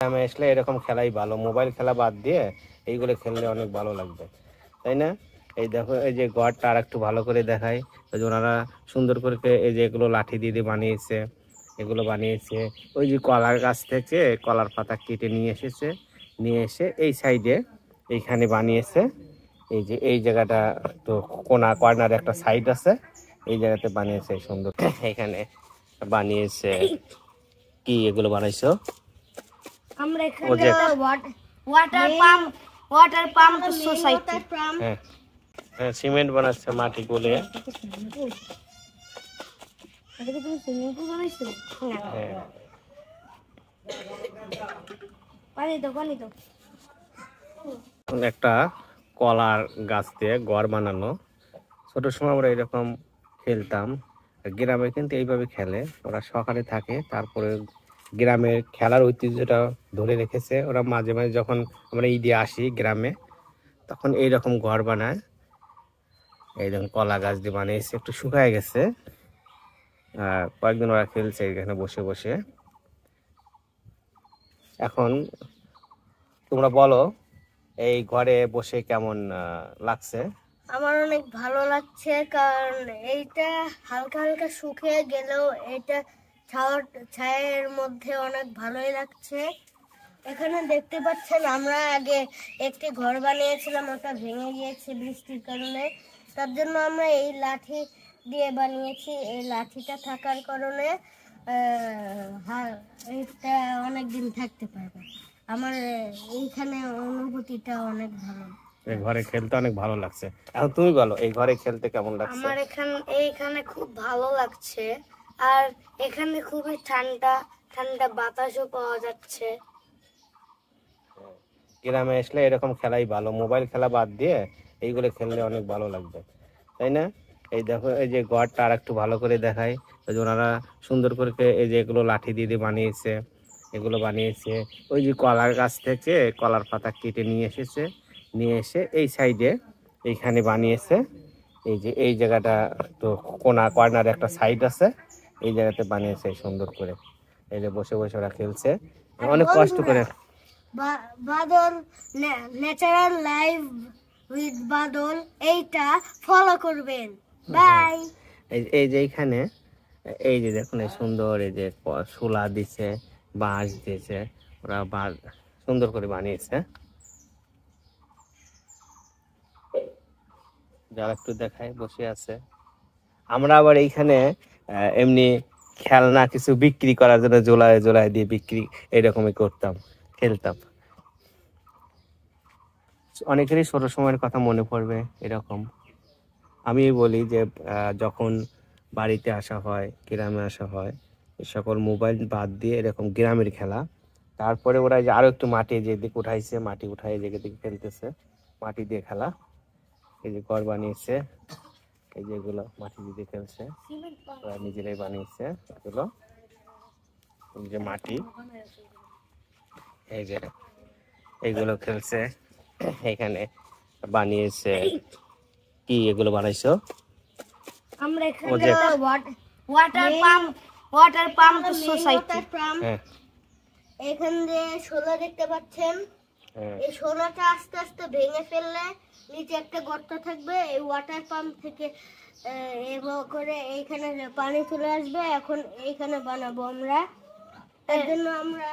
গ্রামে আসলে এরকম খেলাই ভালো, মোবাইল খেলা বাদ দিয়ে এইগুলো খেললে অনেক ভালো লাগবে, তাই না? এই দেখো, এই যে ঘরটা আর একটু ভালো করে দেখাই। ওই যে ওনারা সুন্দর করে এই যে এগুলো লাঠি দিয়ে বানিয়েছে, এগুলো বানিয়েছে ওই যে কলার গাছ থেকে কলার পাতা কেটে নিয়ে এসেছে, নিয়ে এসে এই সাইডে এইখানে বানিয়েছে। এই যে এই জায়গাটা তো কোনা কর্নার একটা সাইড আছে, এই জায়গাতে বানিয়েছে সুন্দর। এখানে বানিয়েছে কি এগুলো বানাইছো? আমরা এখানে ওয়াটার পাম্প সোসাইটি। হ্যাঁ হ্যাঁ, সিমেন্ট বানাচ্ছে মাটি গলে। একটা কলার গাছ দিয়ে ঘর বানানো। ছোট সময় আমরা এরকম খেলতাম, গ্রামে কিন্তু এইভাবে খেলে ওরা, সকালে থাকে, তারপরে গ্রামের খেলার ঐতিহ্যটা ধরে রেখেছে ওরা। মাঝে মাঝে যখন আমরা ঈদে আসি গ্রামে, তখন এইরকম ঘর বানায়। এই যখন কলা গাছ দিয়ে বানিয়েছে, একটু শুকায় গেছে, কয়েকদিন ওরা খেলছে এখানে বসে বসে। এখন তোমরা বলো, এই ঘরে বসে কেমন লাগছে? আমার অনেক ভালো লাগছে, কারণ এইটা হালকা হালকা শুকিয়ে গেলেও এটা ছায়ের মধ্যে অনেক ভালোই লাগছে। এখানে দেখতে পাচ্ছেন আমরা আগে একটি ঘর বানিয়েছিলাম, ওটা ভেঙে গিয়েছে বৃষ্টির কারণে। তার জন্য আমরা এই লাঠি দিয়ে বানিয়েছি। এই লাঠিটা থাকার কারণে এটা অনেক দিন থাকতে পারবে। আমার এইখানে অনুভূতিটা অনেক ভালো। এই ঘরে খেলতে অনেক ভালো লাগছে। এখন তুমি বলো, এই ঘরে খেলতে কেমন লাগছে? আমার এইখানে খুব ভালো লাগছে, আর এখানে খুবই ঠান্ডা ঠান্ডা বাতাসও পাওয়া যাচ্ছে। গ্রামে আসলে এরকম খেলাই ভালো, মোবাইল খেলা বাদ দিয়ে এইগুলো খেললে অনেক ভালো লাগবে, তাই না? এই দেখো, এই যে ঘরটা আর একটু ভালো করে দেখাই। ওই যে ওনারা সুন্দর করে এই যে এগুলো লাঠি দিয়ে বানিয়েছে, এগুলো বানিয়েছে ওই যে কলার গাছ থেকে কলার পাতা কেটে নিয়ে এসেছে, নিয়ে এসে এই সাইডে এইখানে বানিয়েছে। এই যে এই জায়গাটা তো কোনা কর্নার একটা সাইড আছে, এই জায়গাতে বানিয়েছে সুন্দর করে। এই যে বসে বসে ওরা খেলছে অনেক কষ্ট করে। বাদল ন্যাচারাল লাইভ উইথ বাদল, এইটা ফলো করবেন। বাই। এই যে এইখানে এই যে দেখুন, এই সুন্দর এই যে শোলা দিছে, বাঁশ দিয়েছে, ওরা বাঁশ সুন্দর করে বানিয়েছে। যারা একটু দেখায় বসে আছে। আমরা আবার এইখানে এমনি খেলনা কিছু বিক্রি করার জন্য জোলায় জোলায় দিয়ে বিক্রি এরকমই করতাম, খেলতাম। অনেকেরই ছোট সময়ের কথা মনে পড়বে এরকম। আমি বলি যে যখন বাড়িতে আসা হয়, গ্রামে আসা হয়, এই সকল মোবাইল বাদ দিয়ে এরকম গ্রামের খেলা। তারপরে ওরা যে আরো একটু মাটি যেদিকে উঠাইছে, মাটি উঠাই যেদিকে খেলতেছে, মাটি দিয়ে খেলা। এই যে ঘর বানিয়েছে, এই যেগুলো মাটি দিয়ে খেলছে, ওরা নিজেরাই বানিয়েছে এগুলো। এই যে মাটি, এই যে এইগুলো খেলছে এখানে বানিয়েছে। কি এগুলো বানাইছো? আমরা এখানে ওয়াটার পাম্প সোসাইটি। হ্যাঁ, এখানে শোলা দেখতে পাচ্ছেন। এই শোলাটা আস্তে আস্তে ভেঙে ফেললে নিচে একটা গর্ত থাকবে। এই ওয়াটার পাম্প থেকে করে এইখানে পানি চলে আসবে। এখন এইখানে বানাবো আমরা, এর জন্য আমরা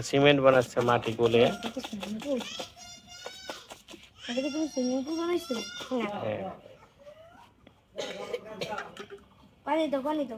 সিমেন্ট বানাচ্ছে মাটি গলে। পানি তো